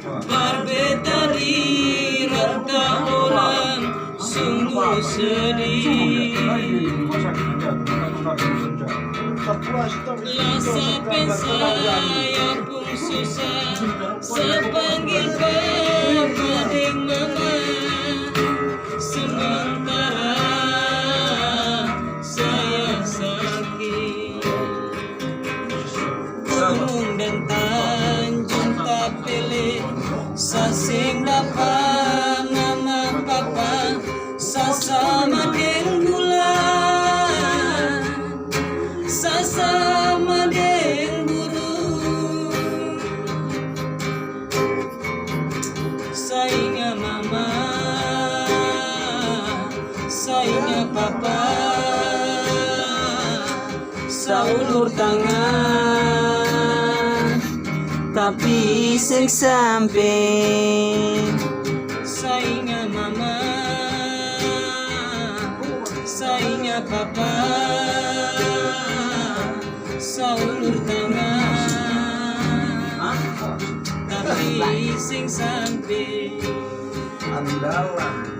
berbeda di rata orang sungguh sedih. Rasa saya pun susah sepanggil pemading mama, sementara saya sakit. Gunung dan Tanjung tak pilih, sasing dapat mama papa, sasama deng bulan, sasama deng burung. Saingnya mama, saingnya papa, saulur tangan, tapi sing samping. Saingnya mama, saingnya papa, saulur tangan, tapi sing samping. Andalan.